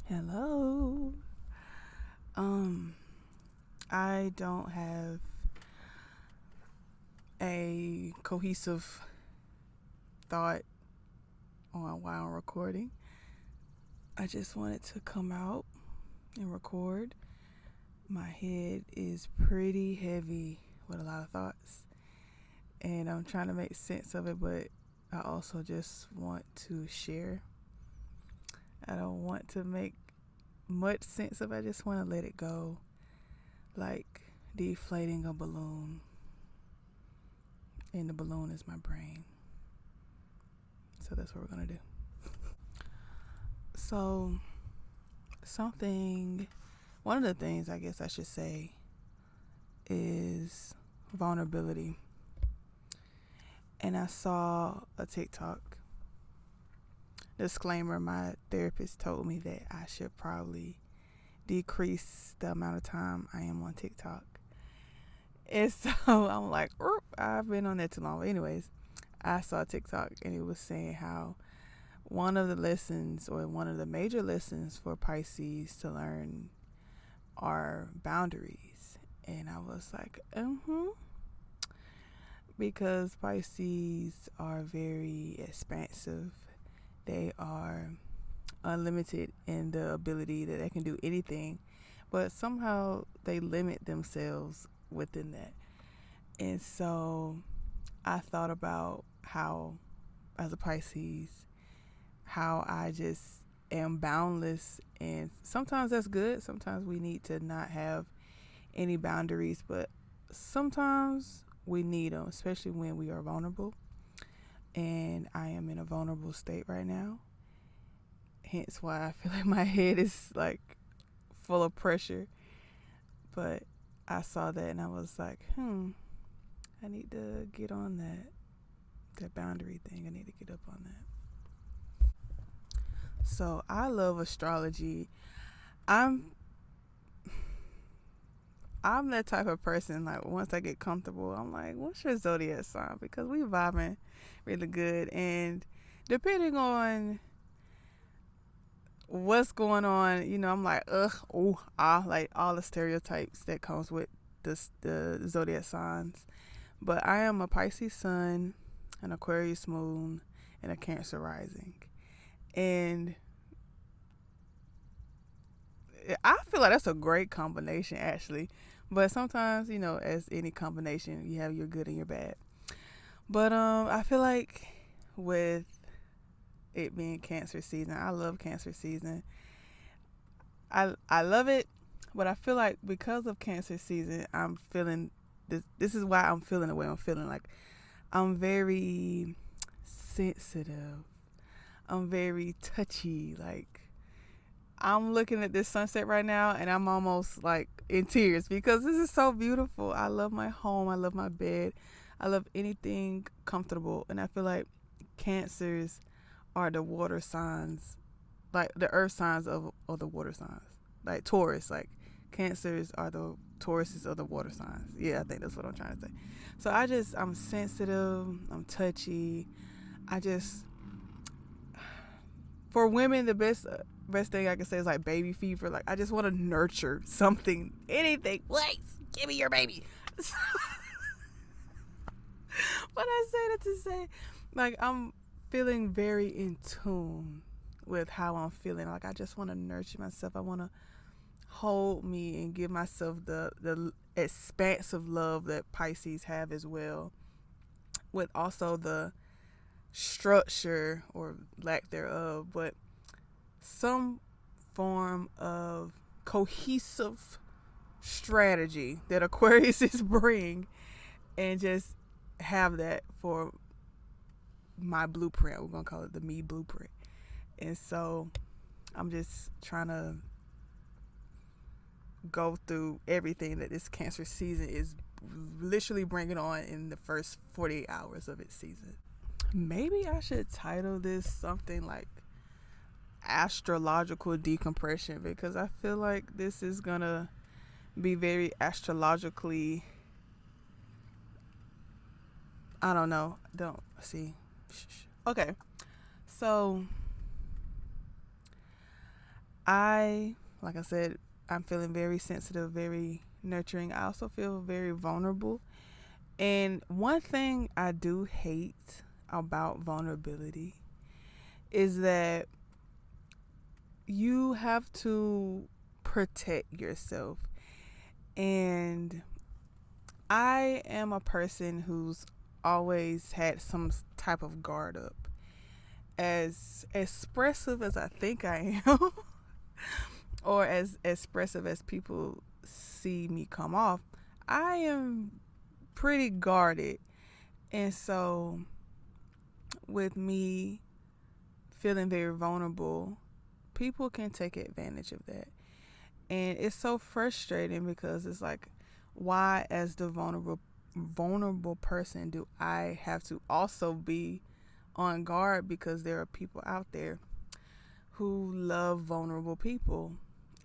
Hello. I don't have a cohesive thought on why I'm recording. I just wanted to come out and record. My head is pretty heavy with a lot of thoughts, and I'm trying to make sense of it, but I also just want to share. I don't want to make much sense of it. I just want to let it go, like deflating a balloon, and the balloon is my brain. So that's what we're gonna do. So one of the things I guess I should say is vulnerability. And I saw a TikTok. Disclaimer, my therapist told me that I should probably decrease the amount of time I am on TikTok. And so I'm like, I've been on there too long. But anyways, I saw TikTok and it was saying how one of the lessons, or one of the major lessons for Pisces to learn, are boundaries. And I was like, because Pisces are very expansive. They are unlimited in the ability that they can do anything, but somehow they limit themselves within that. And so I thought about how, as a Pisces, how I just am boundless, and sometimes that's good. Sometimes we need to not have any boundaries, but sometimes we need them, especially when we are vulnerable. And I am in a vulnerable state right now. Hence why I feel like my head is like full of pressure. But I saw that and I was like, I need to get on that boundary thing. I need to get up on that. So I love astrology. I'm that type of person, like once I get comfortable, I'm like, what's your zodiac sign? Because we vibing really good. And depending on what's going on, I'm like, like all the stereotypes that comes with the zodiac signs. But I am a Pisces sun, an Aquarius moon, and a Cancer rising. And I feel like that's a great combination, actually. But sometimes, as any combination, you have your good and your bad. But I feel like with it being Cancer season, I love Cancer season. I love it, but I feel like because of Cancer season, I'm feeling this. This is why I'm feeling the way I'm feeling. Like I'm very sensitive. I'm very touchy. Like I'm looking at this sunset right now and I'm almost like in tears because this is so beautiful. I love my home. I love my bed. I love anything comfortable. And I feel like Cancers are the water signs, like the earth signs of the water signs. Like Taurus, like Cancers are the Tauruses of the water signs. Yeah, I think that's what I'm trying to say. So I'm sensitive. I'm touchy. For women, the best thing I can say is like baby fever. Like I just want to nurture something, anything. Please give me your baby. But I say that to say, like I'm feeling very in tune with how I'm feeling. Like I just want to nurture myself. I want to hold me and give myself the expansive love that Pisces have as well, with also the structure or lack thereof, but some form of cohesive strategy that Aquariuses bring, and just have that for my blueprint. We're gonna call it the me blueprint. And so I'm just trying to go through everything that this Cancer season is literally bringing on in the first 48 hours of its season. Maybe I should title this something like astrological decompression, because I feel like this is gonna be very astrologically, I don't know, don't see. Okay, so Like I said, I'm feeling very sensitive, very nurturing. I also feel very vulnerable. And one thing I do hate about vulnerability is that you have to protect yourself. And I am a person who's always had some type of guard up. As expressive as I think I am, or as expressive as people see me come off, I am pretty guarded. And so, with me feeling very vulnerable, people can take advantage of that. And it's so frustrating because it's like, why, as the vulnerable person, do I have to also be on guard because there are people out there who love vulnerable people?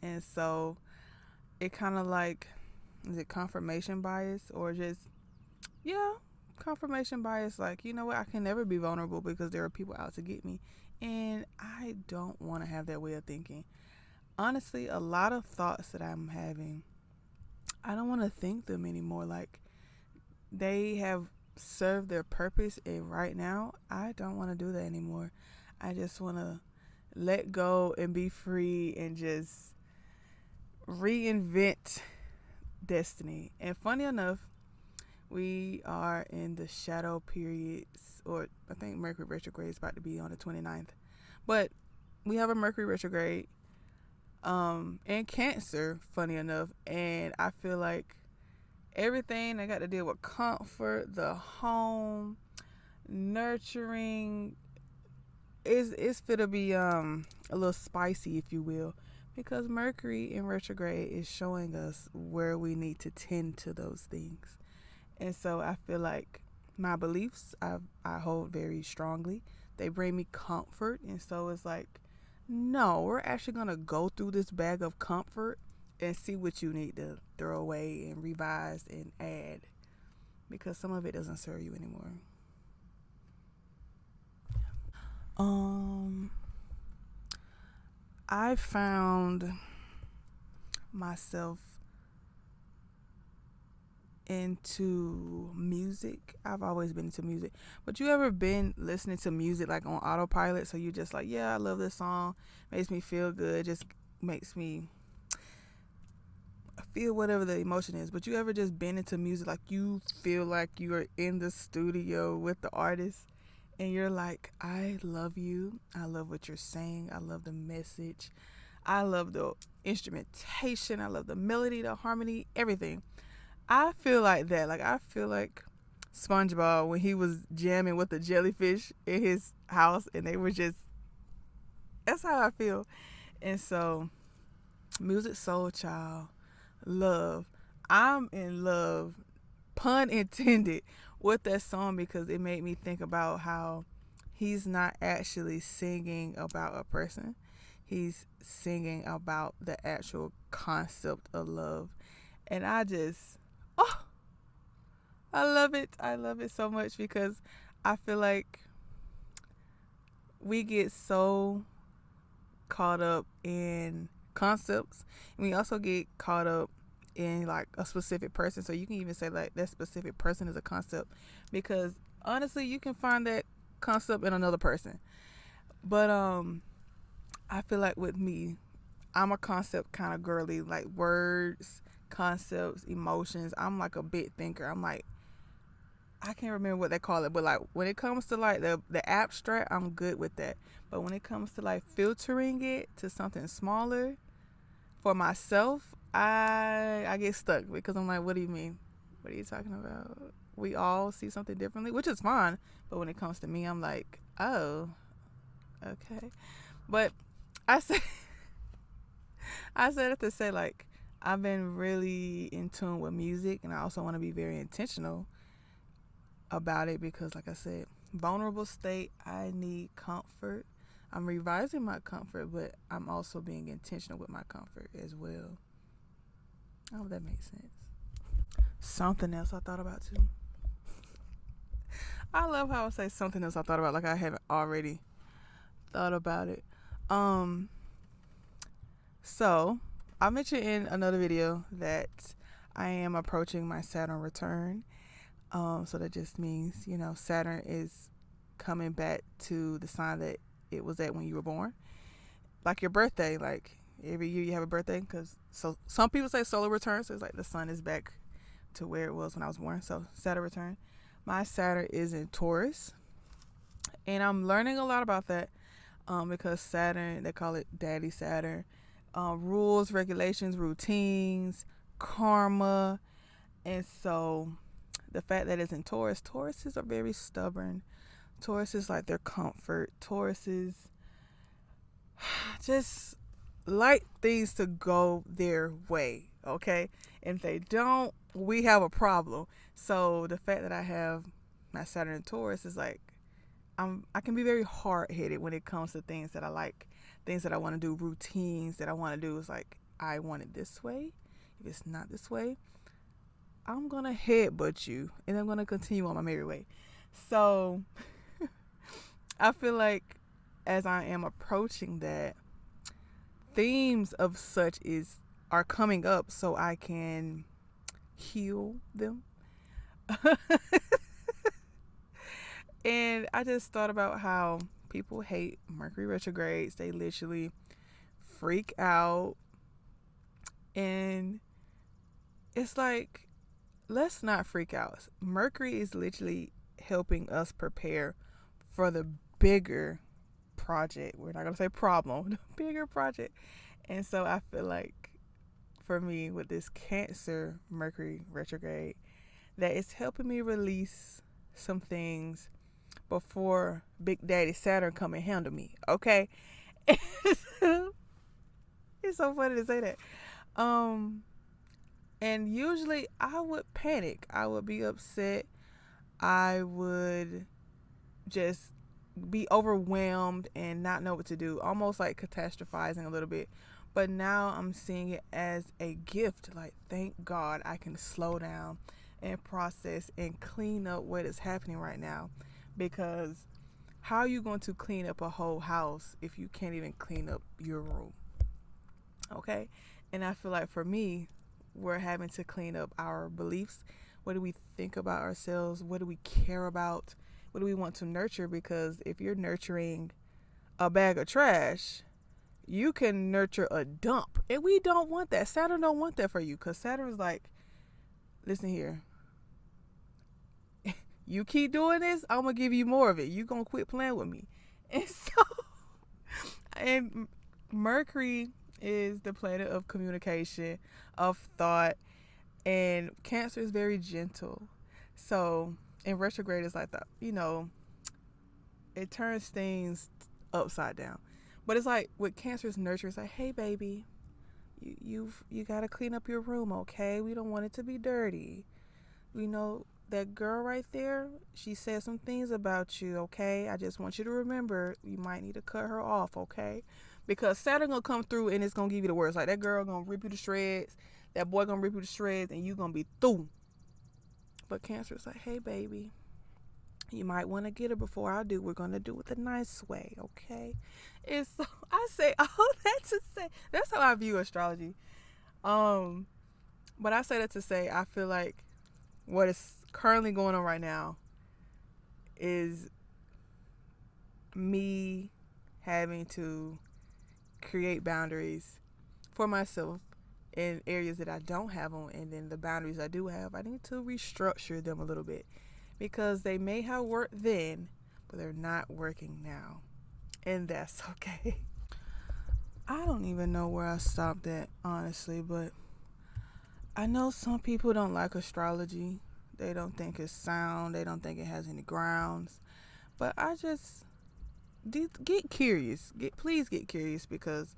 And so it kind of like, is it confirmation bias or just, yeah, confirmation bias? Like, you know what? I can never be vulnerable because there are people out to get me. And I don't want to have that way of thinking. Honestly, a lot of thoughts that I'm having, I don't want to think them anymore. Like, they have served their purpose, and right now, I don't want to do that anymore. I just want to let go and be free and just reinvent destiny. And funny enough, we are in the shadow periods, or I think Mercury retrograde is about to be on the 29th. But we have a Mercury retrograde in Cancer, funny enough, and I feel like everything I got to deal with comfort, the home, nurturing, is fit to be a little spicy, if you will, because Mercury in retrograde is showing us where we need to tend to those things. And so I feel like my beliefs I hold very strongly. They bring me comfort, and so it's like, no, we're actually gonna go through this bag of comfort and see what you need to throw away and revise and add, because some of it doesn't serve you anymore. I found myself into music. I've always been into music. But you ever been listening to music like on autopilot? So you just like, yeah, I love this song. Makes me feel good. Just makes me feel whatever the emotion is. But you ever just been into music like you feel like you are in the studio with the artist and you're like, I love you. I love what you're saying. I love the message. I love the instrumentation. I love the melody, the harmony, everything. I feel like that. Like, I feel like SpongeBob when he was jamming with the jellyfish in his house and they were just, that's how I feel. And so, music, soul child, love. I'm in love, pun intended, with that song because it made me think about how he's not actually singing about a person. He's singing about the actual concept of love. And I just, oh, I love it. I love it so much because I feel like we get so caught up in concepts, and we also get caught up in like a specific person. So you can even say like that specific person is a concept because honestly you can find that concept in another person. But I feel like with me, I'm a concept kind of girly, like words, concepts, emotions. I'm like a big thinker. I'm like, I can't remember what they call it, but like when it comes to like the abstract, I'm good with that. But when it comes to like filtering it to something smaller for myself, I get stuck because I'm like, what do you mean? What are you talking about? We all see something differently, which is fine. But when it comes to me, I'm like, oh, okay. But I say I said it to say like I've been really in tune with music, and I also want to be very intentional about it because, like I said, vulnerable state, I need comfort. I'm revising my comfort, but I'm also being intentional with my comfort as well. I hope that makes sense. Something else I thought about too. I love how I say something else I thought about like I haven't already thought about it. Um So I mentioned in another video that I am approaching my Saturn return. So that just means, Saturn is coming back to the sign that it was at when you were born. Like your birthday, like every year you have a birthday, because so some people say solar return, so it's like the sun is back to where it was when I was born. So Saturn return. My Saturn is in Taurus, and I'm learning a lot about that because Saturn, they call it Daddy Saturn. Rules, regulations, routines, karma, and so the fact that it's in Taurus, Tauruses are very stubborn. Taurus is like their comfort. Taurus is just like things to go their way, okay? And if they don't, we have a problem. So the fact that I have my Saturn in Taurus is like I can be very hard-headed when it comes to things that I like, things that I want to do, routines that I want to do. Is like, I want it this way. If it's not this way, I'm going to headbutt you, and I'm going to continue on my merry way. So I feel like as I am approaching that, themes of such are coming up so I can heal them. And I just thought about how people hate Mercury retrogrades. They literally freak out. And it's like, let's not freak out. Mercury is literally helping us prepare for the bigger project. We're not going to say problem, the bigger project. And so I feel like for me with this Cancer Mercury retrograde, that it's helping me release some things before Big Daddy Saturn come and handle me. Okay. It's so funny to say that. And usually I would panic. I would be upset. I would just be overwhelmed and not know what to do, almost like catastrophizing a little bit. But now I'm seeing it as a gift. Like, thank God I can slow down and process and clean up what is happening right now. Because how are you going to clean up a whole house if you can't even clean up your room? Okay? And I feel like for me, we're having to clean up our beliefs. What do we think about ourselves? What do we care about? What do we want to nurture? Because if you're nurturing a bag of trash, you can nurture a dump. And we don't want that. Saturn don't want that for you. Because Saturn is like, listen here. You keep doing this, I'm going to give you more of it. You going to quit playing with me. And Mercury is the planet of communication, of thought. And Cancer is very gentle. So in retrograde, it's like that, it turns things upside down. But it's like with Cancer's nurture, it's like, hey baby, you gotta clean up your room, okay? We don't want it to be dirty. We know that girl right there, she said some things about you, okay? I just want you to remember, you might need to cut her off, okay? Because Saturn gonna come through and it's gonna give you the words. Like, that girl gonna rip you to shreds, that boy gonna rip you to shreds, and you gonna be through. But Cancer is like, hey baby, you might want to get her before I do. We're going to do it the nice way, okay? And so I say all that to say, that's how I view astrology. But I say that to say, I feel like what is currently going on right now is me having to create boundaries for myself in areas that I don't have them, and then the boundaries I do have, I need to restructure them a little bit. Because they may have worked then, but they're not working now. And that's okay. I don't even know where I stopped at, honestly, but I know some people don't like astrology. They don't think it's sound. They don't think it has any grounds. But I just get curious. Please get curious, because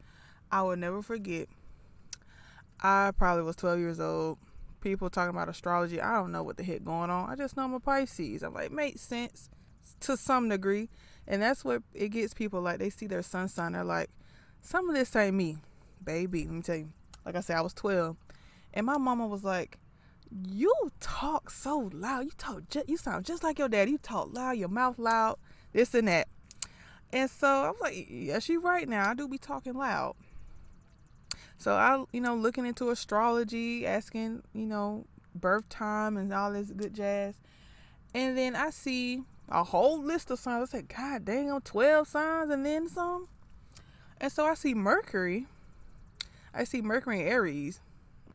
I will never forget. I probably was 12 years old. People talking about astrology. I don't know what the heck going on. I just know I'm a Pisces. I'm like, makes sense to some degree. And that's what it gets people. Like, they see their sun sign. They're like, some of this ain't me. Baby, let me tell you. Like I said, I was 12. And my mama was like, you talk so loud. You sound just like your dad. You talk loud. Your mouth loud. This and that. And so I was like, yeah, she right now. I do be talking loud. So I, looking into astrology, asking, birth time and all this good jazz. And then I see a whole list of signs. I said, God dang, 12 signs and then some. And so I see Mercury. I see Mercury in Aries.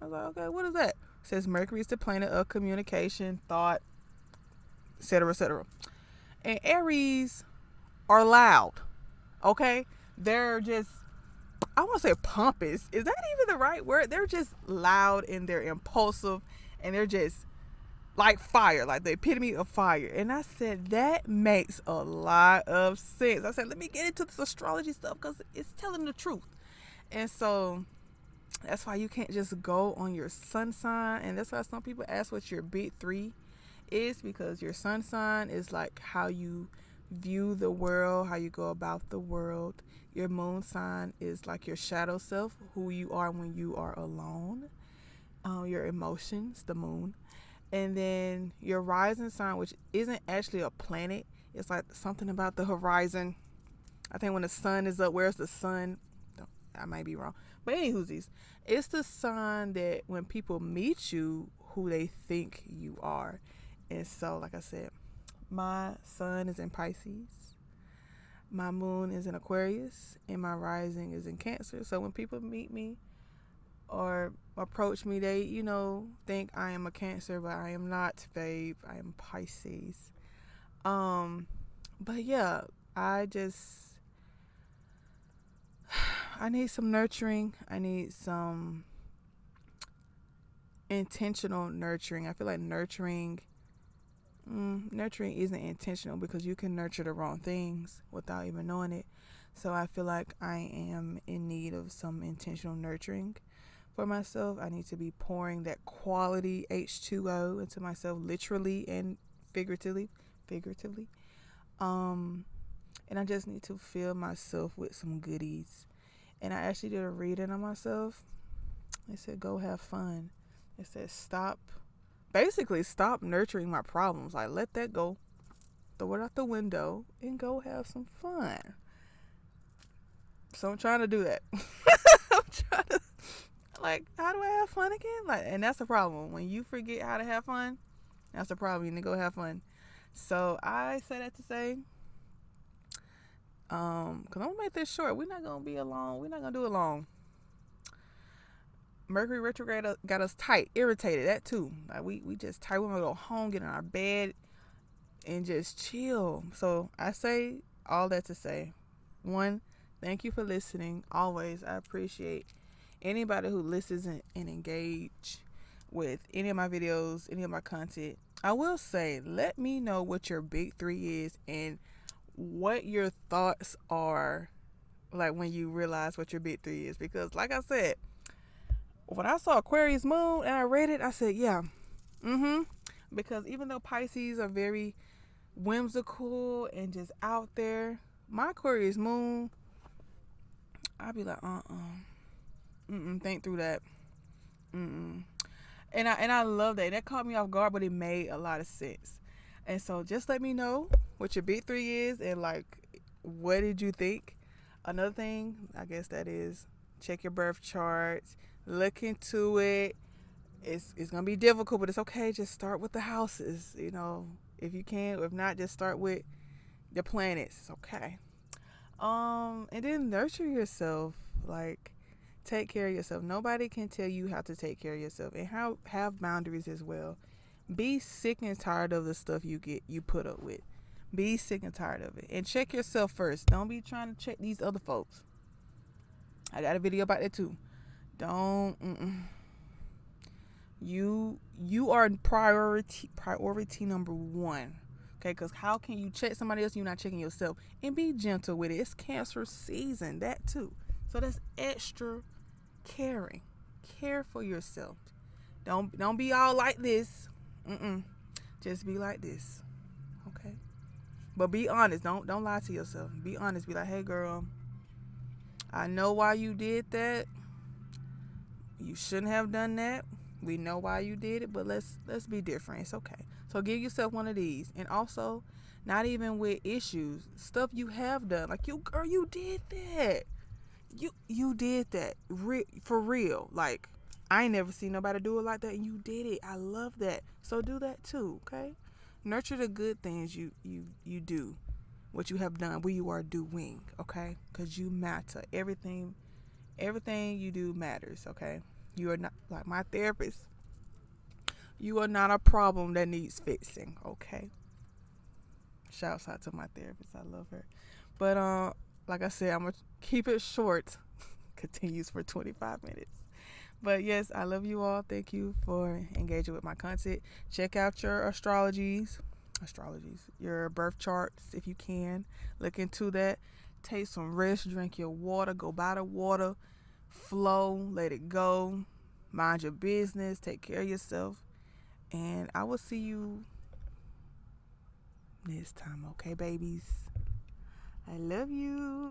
I was like, okay, what is that? It says Mercury is the planet of communication, thought, etc., etc. And Aries are loud. Okay? They're just, I want to say pompous. Is that even the right word? They're just loud and they're impulsive and they're just like fire, like the epitome of fire. And I said, that makes a lot of sense. I said, let me get into this astrology stuff because it's telling the truth. And so that's why you can't just go on your sun sign. And that's why some people ask what your big three is, because your sun sign is like how you view the world, how you go about the world. Your moon sign is like your shadow self, who you are when you are alone, your emotions, the moon. And then your rising sign, which isn't actually a planet, it's like something about the horizon. I think when the sun is up, where's the sun? I might be wrong, but anywho's, it's the sign that when people meet you, who they think you are. And so, like I said, my sun is in Pisces, my moon is in Aquarius, and my rising is in Cancer. So when people meet me or approach me, they, think I am a Cancer, but I am not, babe. I am Pisces. But yeah, I need some nurturing. I need some intentional nurturing. I feel like nurturing isn't intentional because you can nurture the wrong things without even knowing it. So I feel like I am in need of some intentional nurturing for myself. I need to be pouring that quality H2O into myself, literally and figuratively. And I just need to fill myself with some goodies. And I actually did a reading on myself. It said, go have fun. It said, stop nurturing my problems. Like, let that go. Throw it out the window and go have some fun. So I'm trying to do that. I'm trying to, how do I have fun again? And that's the problem. When you forget how to have fun, that's the problem. You need to go have fun. So I say that to say, because I'm going to make this short. We're not going to be alone. We're not going to do it long. Mercury retrograde got us tight, irritated. That too. Like we just tight. We want to go home, get in our bed, and just chill. So I say all that to say, one, thank you for listening. Always, I appreciate anybody who listens and engage with any of my videos, any of my content. I will say, let me know what your big three is and what your thoughts are, like when you realize what your big three is. Because like I said, when I saw Aquarius moon and I read it, I said, yeah, because even though Pisces are very whimsical and just out there, my Aquarius moon, I'd be like, think through that. And I love that. That caught me off guard, but it made a lot of sense. And so just let me know what your big three is and what did you think? Another thing, I guess that is check your birth charts, look into it. It's going to be difficult, but it's okay. Just start with the houses, if you can. If not, just start with the planets. It's okay. And then nurture yourself. Take care of yourself. Nobody can tell you how to take care of yourself, and have boundaries as well. Be sick and tired of the stuff you put up with. Be sick and tired of it, and check yourself first. Don't be trying to check these other folks. I got a video about that too. Don't. You are priority number one. Okay, because how can you check somebody else and you're not checking yourself? And be gentle with it. It's Cancer season, that too. So that's extra caring. Care for yourself. Don't be all like this. Just be like this. Okay? But be honest. Don't lie to yourself. Be honest. Be like, hey girl, I know why you did that. You shouldn't have done that. We know why you did it, but let's be different. It's okay. So give yourself one of these. And also, not even with issues, stuff you have done. Like, you did that. You did that for real. Like, I ain't never seen nobody do it like that, and you did it. I love that. So do that too, okay? Nurture the good things you do, what you have done, what you are doing, okay? Because you matter. Everything you do matters, okay? You are not like my therapist. You are not a problem that needs fixing, okay? Shouts out to my therapist. I love her. But like I said, I'm gonna keep it short. Continues for 25 minutes. But yes, I love you all. Thank you for engaging with my content. Check out your astrologies, your birth charts if you can. Look into that. Take some rest, drink your water, go by the water, flow, let it go. Mind your business, take care of yourself. And I will see you next time, okay, babies? I love you.